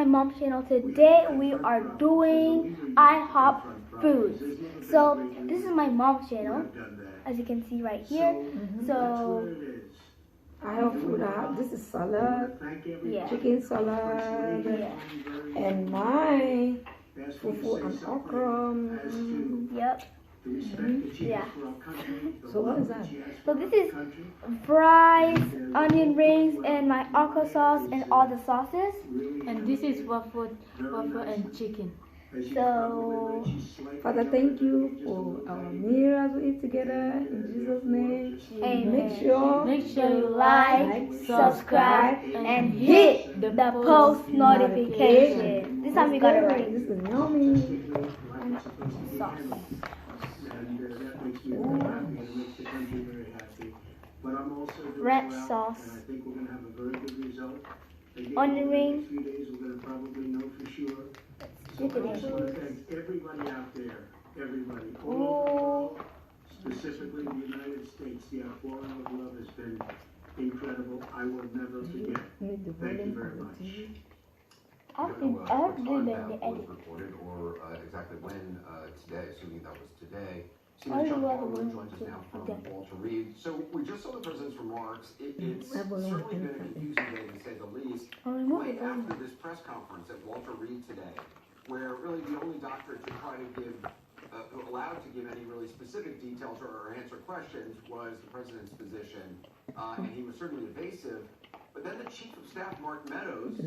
my mom's channel. Today we are doing Ihop foods. So this is my mom's channel, as you can see right here. So Ihop food. This is salad, chicken salad, and my fufu and okra. Yep. Yeah. So what is that? So this is fries, onion rings, and my okra sauce and all the sauces. And this is waffle and chicken. So Father, thank you for our meal as we eat together in Jesus' name. Amen. Make sure you like, subscribe, and hit the post notification. This time we got it right. This is yummy. Sauce. Red sauce. Onion ring. Stick it in. Everybody out there, everybody, specifically the United States, the outpouring of love has been incredible. I will never forget. Thank you very much. I have to do the edit. Reported, or exactly when today, assuming that was today. I Senior would John rather Palmer want joins us to now from forget. Walter Reed. So we just saw the president's remarks. It's certainly been a confusing day, to say the least. Right after this press conference at Walter Reed today, where really the only doctor to try to give, allowed to give any really specific details or answer questions was the president's physician, and he was certainly evasive. But then the chief of staff, Mark Meadows,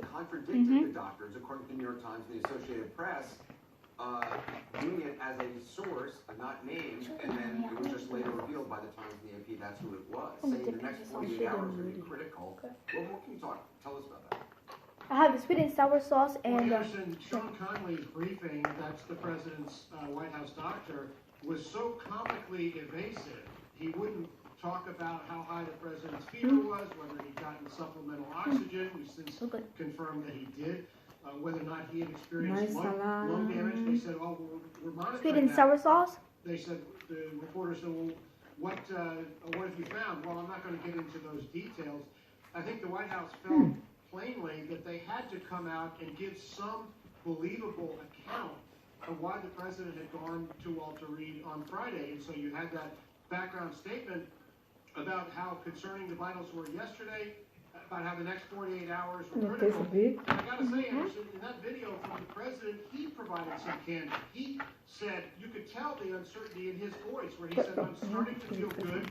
contradicted the doctors, according to the New York Times and the Associated Press, doing it as a source, not named, and then it was just later revealed by the Times and the AP that's who it was, saying the next 48 hours would be critical. Well, what can you tell us about that? I have the sweet and sour sauce and Anderson, Sean Conley's briefing, that's the president's White House doctor, was so comically evasive. He wouldn't talk about how high the president's fever was, whether he'd gotten supplemental oxygen. We since confirmed that he did. Whether or not he had experienced lung damage. They said, oh, we're monitoring sweet and that. sour sauce. They said, the reporter said, well, what have you found? Well, I'm not going to get into those details. I think the White House felt plainly that they had to come out and give some believable account of why the president had gone to Walter Reed on Friday. And so you had that background statement about how concerning the vitals were yesterday, about how the next 48 hours were critical. And I got to say, Anderson, in that video from the president, he provided some candor. He said, you could tell the uncertainty in his voice, where he said, I'm starting to feel good.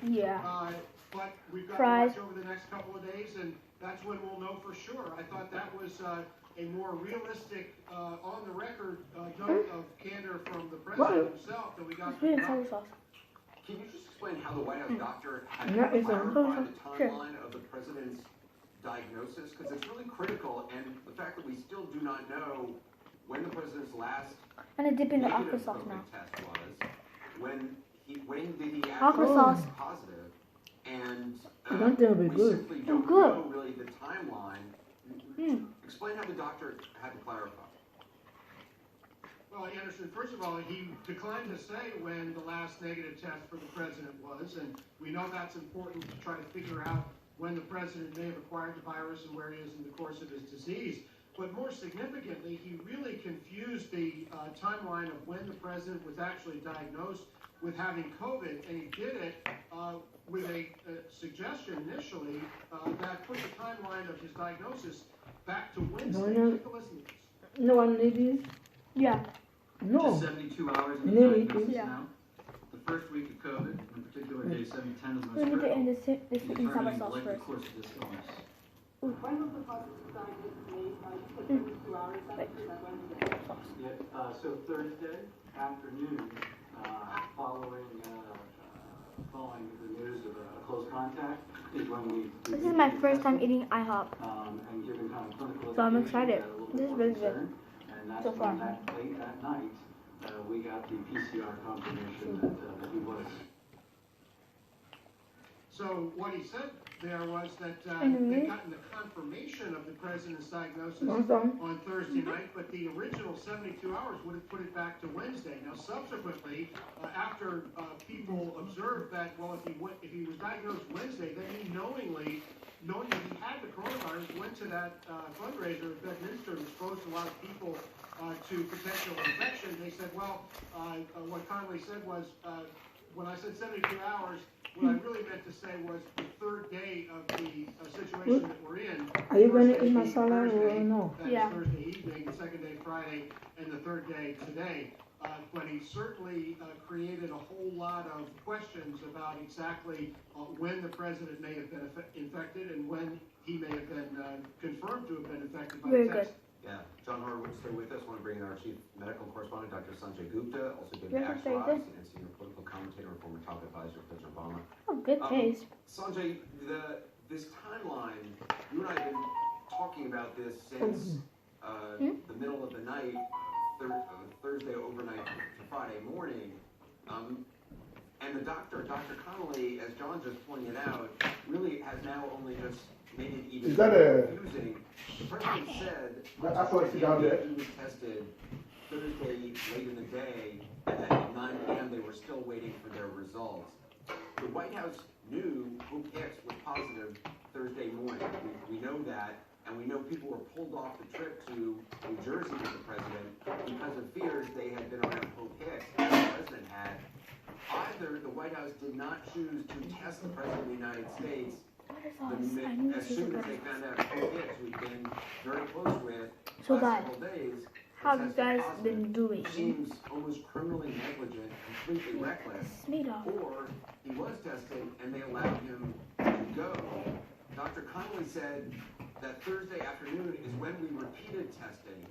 But we've got to watch over the next couple of days, and that's when we'll know for sure. I thought that was a more realistic, on-the-record note of candor from the president himself that we got from the sauce. Can you just explain how the White House doctor had to clarify the timeline of the president's diagnosis? Because it's really critical, and the fact that we still do not know when the president's last dip in the okra sauce now. test was, when did he Okra actually sauce. test positive, and be we simply don't know really the timeline. Explain how the doctor had to clarify. Well, Anderson, first of all, he declined to say when the last negative test for the president was, and we know that's important to try to figure out when the president may have acquired the virus and where he is in the course of his disease. But more significantly, he really confused the timeline of when the president was actually diagnosed with having COVID, and he did it with a suggestion initially that put the timeline of his diagnosis back to Wednesday. Take a listen to this. No one needs this? Yeah. No. Just 72 hours in the diagnosis now. The first week of COVID, in particular day 710 is the most Let me put in critical, this sweet and sour sauce the first. course of this illness. When was the positive diagnosis made? You put 72 hours after that Wednesday? Yeah, so Thursday afternoon, following the news of a close contact, is when we. This is my first time eating IHOP. And given kind of clinical. So I'm excited. This is really good. And that's So far. when that late that night, we got the PCR confirmation that he was. So what he said there was that they'd gotten the confirmation of the president's diagnosis on Thursday night, but the original 72 hours would have put it back to Wednesday. Now, subsequently, after people observed that, well, if he was diagnosed Wednesday, then he knowingly knowing that he had the coronavirus, went to that fundraiser at Bedminster and exposed a lot of people to potential infection. They said, well, what Connolly said was, when I said 72 hours, what I really meant to say was the third day of the situation that we're in. Are you going to First eat day masala Thursday, or no? that is Yeah. Thursday evening, the second day Friday, and the third day today. But he certainly created a whole lot of questions about exactly when the president may have been infected and when he may have been confirmed to have been infected by Very the good. test. Yeah, John Harwood, stay with us. I want to bring in our chief medical correspondent, Dr. Sanjay Gupta, also David Yeah, very Axelrod, good. and senior political commentator and former top advisor of President Obama. Oh, good taste. Sanjay, this timeline, you and I have been talking about this since the middle of the night, Thursday overnight to Friday morning. And the Dr. Connolly, as John just pointed out, really has now only just made it even more confusing. The president said he was tested Thursday late in the day, and then at 9 p.m. they were still waiting for their results. The White House knew who Hicks was positive Thursday morning. We know that, and we know people were pulled off the trip to New Jersey with the president because of fears they had been around Hope Hicks, as the president had. Either the White House did not choose to test the president of the United States as soon as they found out Hope Hicks, who'd been very close with So last guys, several days, how have you tested guys positive, been doing? seems almost criminally negligent, completely reckless. Smeagol. Or he was tested and they allowed him to go. Dr. Connolly said that Thursday afternoon is when we repeated testing.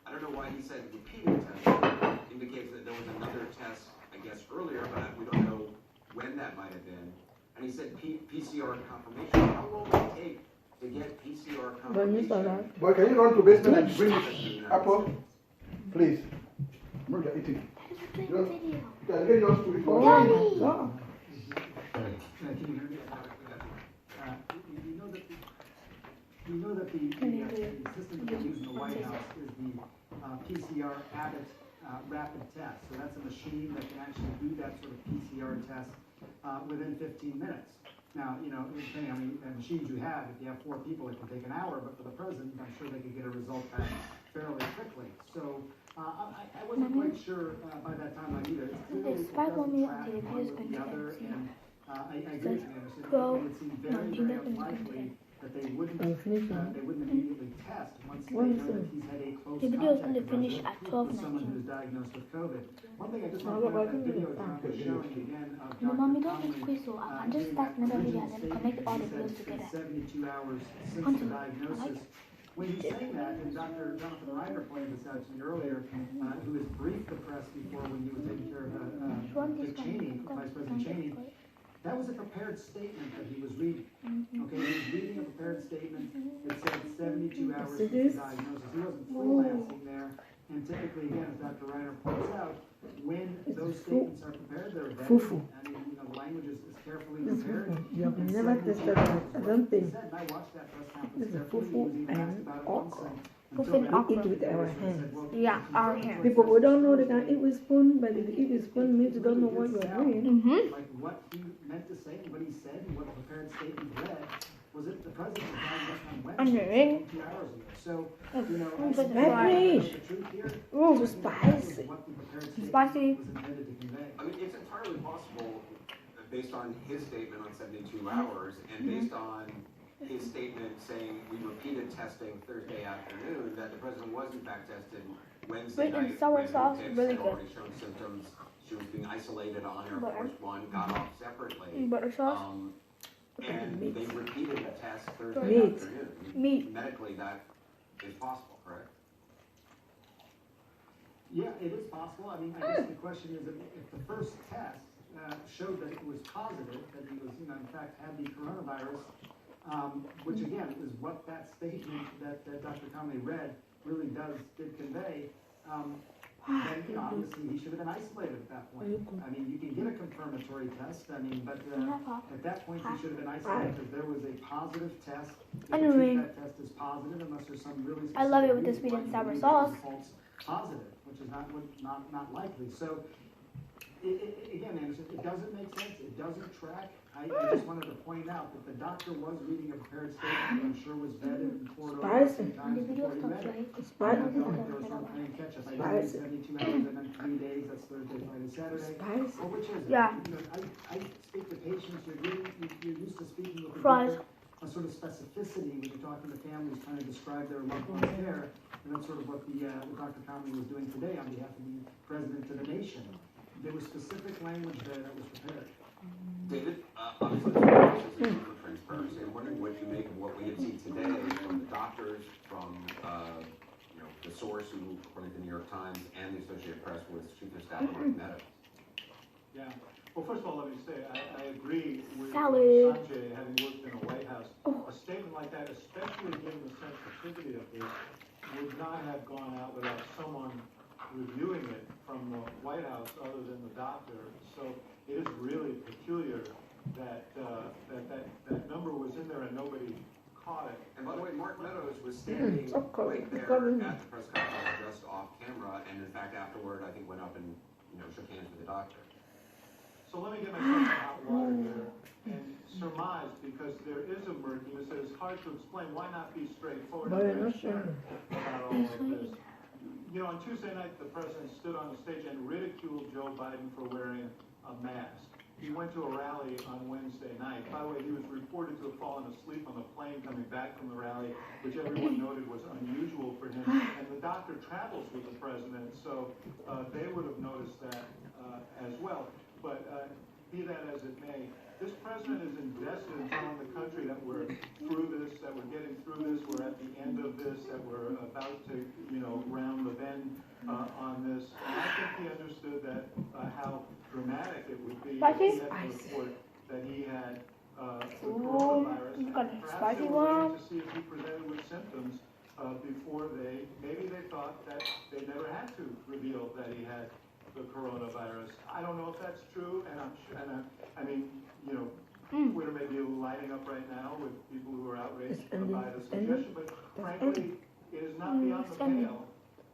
I don't know why he said repeated testing. Indicates that there was another test, I guess, earlier, but we don't know when that might have been. And he said PCR confirmation. How long will it take to get PCR confirmation? Boy, can you run to basement and bring apple? Please. No, you're eating. Video. You can get yours to eat. Oh Daddy. my God. Can you hear me? We know that the system that we use in the White House is the PCR Abbott rapid test. So that's a machine that can actually do that sort of PCR test within 15 minutes. Now, you know, depending on how many machines you have, if you have 4 people, it can take an hour, but for the president, I'm sure they could get a result back fairly quickly. So I wasn't quite sure by that time either. It's clearly, There's it 5 more doesn't minutes track until the one video's with going the to other, end. and I agree with you, Anderson. It would seem very, very unlikely that they wouldn't immediately test once they know that he's had a close The video is contact going to finish with at someone 12:19. who's diagnosed with COVID. One thing I just want to point out, that video John was showing again of No, mommy, don't Dr. make quiz, so I can just giving start that another video original and then connect all the statement. videos He said together. it's been 72 hours since the Continue. diagnosis. When he's saying that, and Dr. Jonathan Reiner pointed this out to me earlier, who has briefed the press before when he was taking care of Dick Cheney, Vice President Cheney, that was a prepared statement that he was reading. Okay, he was reading a prepared statement that said 72 hours since the diagnosis. He wasn't freelancing there. And typically, again, as Dr. Reiner points out, when those statements are prepared, they're vetted. I mean, you know, the language is carefully prepared. You have And never 72 tasted hours that. I is don't what he think. said, and I watched that press conference This is carefully. He fufu was even asked and about it once, okra. Fufu and We okra. eat with our hands. Yeah, our hands. People who don't know they can eat with spoon, but if you eat with spoon means you don't know what you're doing. Like what he meant to say and what he said and what the prepared statement read was it the president was diagnosed on Wednesday, 2 hours ago. So, you know, I think Peppery. the truth here Oh, is spicy. what the prepared statement Spicy. was intended to convey. I mean, it's entirely possible, based on his statement on 72 hours, and based on his statement saying we repeated testing Thursday afternoon, that the president was in fact tested Wednesday Sweet and night. sour when sauce, Hicks really had good. already shown symptoms. She was being isolated on Air Butter. Force One, got off separately. Butter sauce. And they repeated the test Thursday Meat. afternoon. Meat. Medically, that is possible, correct? Yeah, it is possible. I mean, I guess the question is if the first test showed that it was positive, that he was, you know, in fact had the coronavirus, which again is what that statement that Dr. Connolly read really did convey, then, you know, obviously he should have been isolated at that point. I mean, you can get a confirmatory test, I mean, but at that point he should have been isolated because there was a positive test. If you treat that test as positive, unless there's some really specific I love it with the reason sweet why and you sour believe sauce. it false positive, which is not likely. So, again, Anderson, it doesn't make sense. It doesn't track. I just wanted to point out that the doctor was reading a prepared statement that I'm sure was vetted and poured over a few times before he read it. I don't know if there was some playing catch up. I know it's 72 hours and then 3 days. That's Thursday, Friday, Saturday. Or which is it? Yeah. You know, I speak to patients. You're used to speaking with the Fries. doctor. A sort of specificity when you're talking to families trying to describe their loved one's care. And that's sort of what the Dr. Conley was doing today on behalf of the President of the nation. There was specific language there that was prepared. David, obviously, this is for transparency. I'm wondering what you make of what we had seen today from the doctors, from the source who, according to the New York Times and the Associated Press, was Chief of Staff Mark Meadows. Yeah. Well, first of all, let me say I agree with Salad. Sanjay, having worked in a White House. A statement like that, especially given the sensitivity of this, would not have gone out without someone reviewing it from the White House other than the doctor. So it is really peculiar that that number was in there and nobody caught it. And by the way, Mark Meadows was standing right there at the press conference just off camera, and in fact afterward I think went up and shook hands with the doctor. So let me get myself in hot water here and surmise, because there is a murkiness that is hard to explain. Why not be straightforward about all of this? On Tuesday night, the president stood on the stage and ridiculed Joe Biden for wearing a mask. He went to a rally on Wednesday night. By the way, he was reported to have fallen asleep on the plane coming back from the rally, which everyone noted was unusual for him. And the doctor travels with the president, so they would have noticed that as well. But be that as it may, this president is invested in telling the country that we're through this, that we're getting through this, we're at the end of this, that we're about to, round the bend on this. And I think he understood that how dramatic it would be if he had to report that he had the coronavirus. And perhaps they were waiting to see if he presented with symptoms before maybe they thought that they never had to reveal that he had the coronavirus. I don't know if that's true, and I mean, Twitter may be lighting up right now with people who are outraged by the suggestion, but frankly, it is not beyond the pale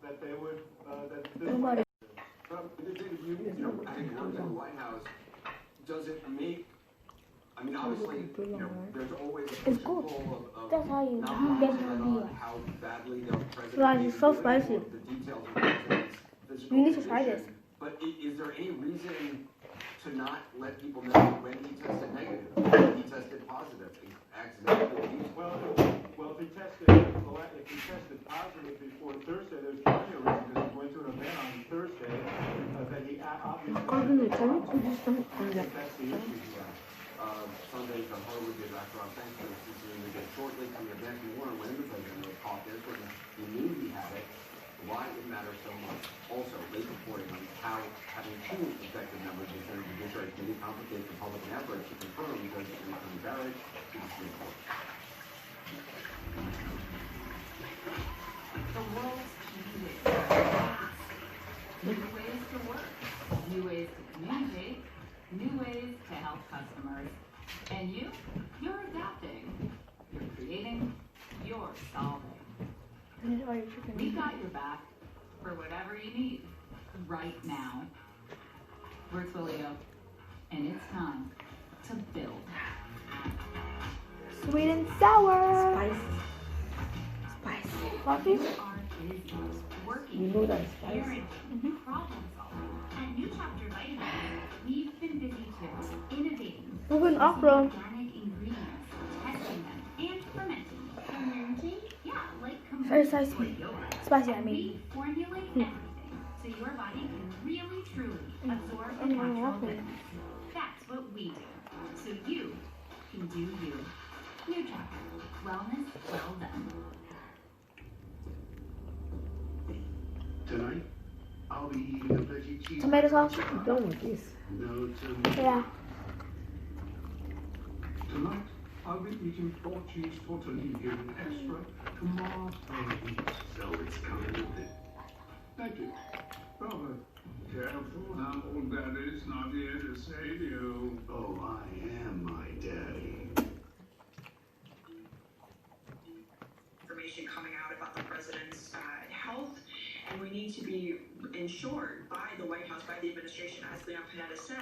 that they would, that this might. But David, having worked in the White House, does it make, I mean, obviously, there's always a push and pull of That's how you not get focusing the on how badly the president Rice is so dealing spicy. with the details of the president's physical You need to try condition. this. But is there any reason to not let people know when he tested negative, when he tested positive, accidentally? Well, if he tested positive before Thursday, there's plenty of reason, because he went to an event on Thursday that he obviously. That's the issue here. Sunday from Harvard is after our thanks for continuing to get shortly to the event more when the president was caught this, when he knew he had it. Why it matters so much. Also, late reporting on how having two effective members of the Senate Judiciary Committee complicates Republican efforts to confirm because of Attorney Barrett to the Supreme Court. The world's changing. New ways to work, new ways to communicate, new ways to help customers. And you're adapting, you're creating, you're solving. We've got your back for whatever you need right now. We're Twilio, and it's time to build. Sweet and sour. Spicy. Coffee? You are busy, working, caring, problem solving. At New Chapter Vitamins, we've been busy too, innovating, Moving off road. organic ingredients, testing them, and fermenting. Fermenting? Yeah, like Very spicy. Spicy, I mean. We formulate everything so your body can really truly absorb the natural goodness. That's what we do. So you can do you. New Chapter. Wellness well done. Tonight, I'll be eating a veggie cheese. Tomato sauce? I'm done with this. No tomato. Yeah. Tonight, I'll be eating cheese tortellini with extra tomato. So it's coming with it. Thank you. Robert. Careful how old Daddy's not here to save you. Oh, I am my daddy. Information coming out about the president's health, and we we need to be ensured by the White House, by the administration, as Leon Panetta said,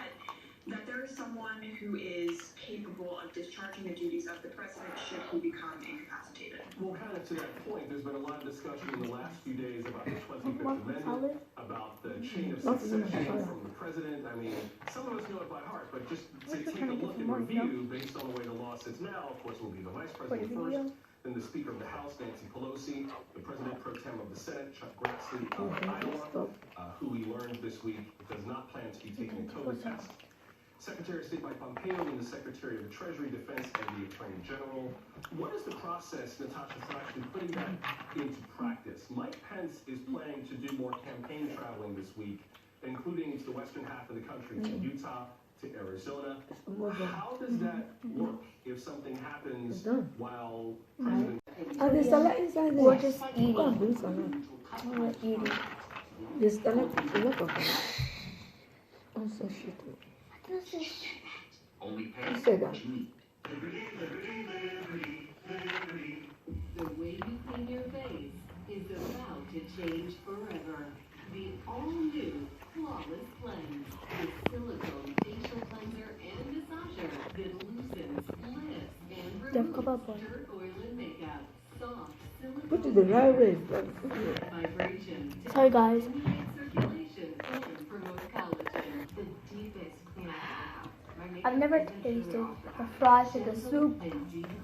that there is someone who is capable of discharging the duties of the president should he become incapacitated. Well, kind of to that point, there's been a lot of discussion in the last few days about the 25th Amendment, about the chain of succession from the president. I mean, some of us know it by heart, but just to take a look and review based on the way the law sits now, of course, will be the vice president first, then the Speaker of the House, Nancy Pelosi, the President Pro Tem of the Senate, Chuck Grassley of Iowa, who we learned this week does not plan to be taking a COVID test. Secretary of State Mike Pompeo and the Secretary of the Treasury, Defense, and the Attorney General. What is the process, Natasha, for actually putting that into practice? Mike Pence is planning to do more campaign traveling this week, including to the western half of the country, to Utah, to Arizona. How does that work if something happens while President... There's salad inside there. We're just eating. We're eating. There's salad. Look at it. Oh, so shit. Only You said that. The way you clean your face is about to change forever. The all-new Flawless Cleanse with silicone facial cleanser and massager that loosens, lifts, and removes dirt, oil, and makeup. Soft silicone. Put it the right way. Vibration. Sorry, guys. Circulation and promotes collagen. The deepest cleaner. I've never tasted the fries with the soup,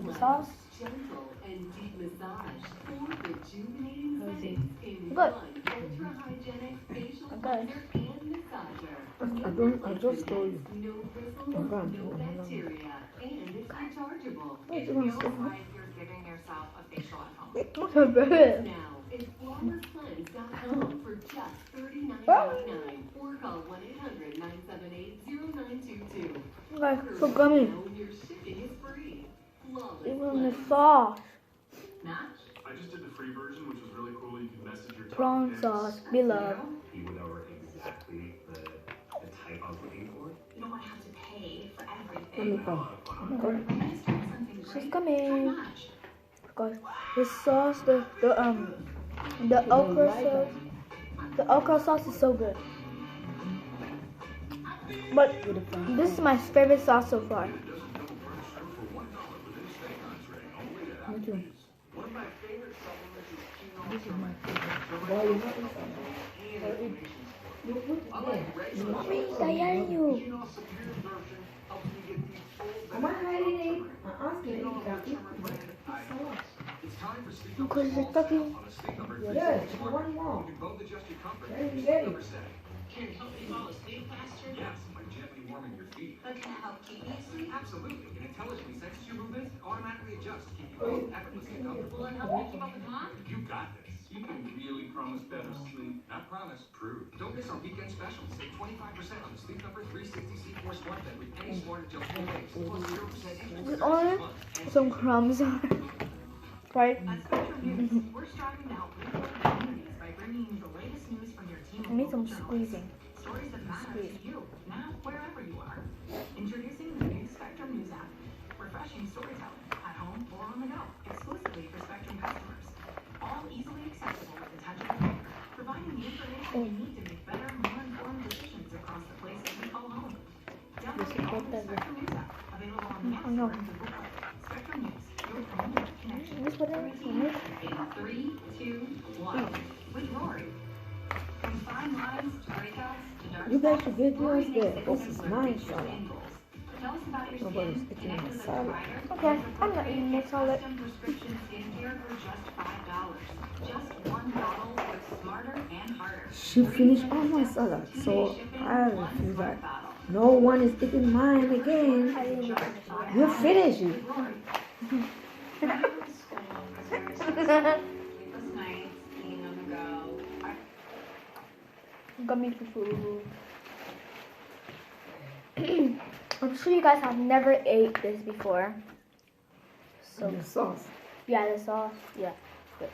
the sauce. Gentle and deep massage for rejuvenating settings in Good. one ultra-hygienic facial cleanser and massager. I just told you. No bristles, no bacteria, and it's rechargeable. It feels like you're giving yourself a facial at home. So good. Now, it's flawlesscleanse.com for just $39.99 or call 1-800-978-0922. Guys, so gummy. Your shipping is free. Even the sauce. I just did the free version, which was really cool. You can message your Prawn sauce, beloved. You would know exactly the type I was looking for. You don't want to have to pay for everything. She's coming. Guys, the sauce, the okra sauce, the okra sauce is so good. But this is my favorite sauce so far. Me too. This is my favorite. Mommy, Diane, you. Am I hiding it? I'm asking you. Because it's talking. Yes, one more. There you get it. Can it help you fall asleep faster? Yes, by gently warming your feet. But can it help keep you asleep? Absolutely. It intelligently senses your movements, automatically adjusts to keep you both effortlessly comfortable. Will it help me keep up with mom? You got this. You can really promise better sleep. Not promise, prove. Don't miss our weekend special. Save 25% on the Sleep Number 360 C4 Smart Bed with any smart adjustable base. Plus 0% interest. Just on it, some crumbs on it. Right? At Spectrum News, we're striving to help rebuild communities by bringing you the latest news from your team I need of some local squeezing. journalists. Stories that matter to you, now wherever you are. Introducing the new Spectrum News app. Refreshing storytelling at home or on the go, exclusively for Spectrum customers. All easily accessible with the touch of a finger, providing the information you need to make better, more informed decisions across the places we call home. Download the all-new Spectrum News app, available on the App Store and Google Play. Spectrum News, your home connection. This what it is? In 3, 2, 1. With Rory. From fine lines to breakouts to dark You guys spots, should get Rory yours makes there. it This easy is for mine, facial salad. angles. Tell us about your Nobody's skin. eating Connect my with a salad. provider. Okay, I'm not eating it solid. Custom prescription skincare for just $5. Just one bottle with smarter and harder. She finished all my salad, so I refuse that. No one is eating mine again. I didn't even finish it. You finish it. Sleepless nights, eating on the go. Gummy food. I'm sure you guys have never ate this before. So The sauce. yeah, the sauce. Yeah, good.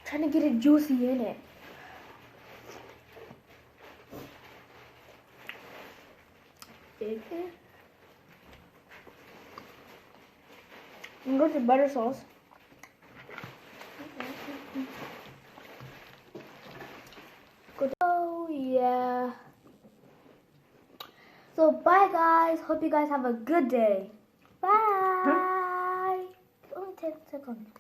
Trying to get it juicy in it. Bacon. And go to butter sauce. Hope you guys have a good day. Bye. Only 10 seconds.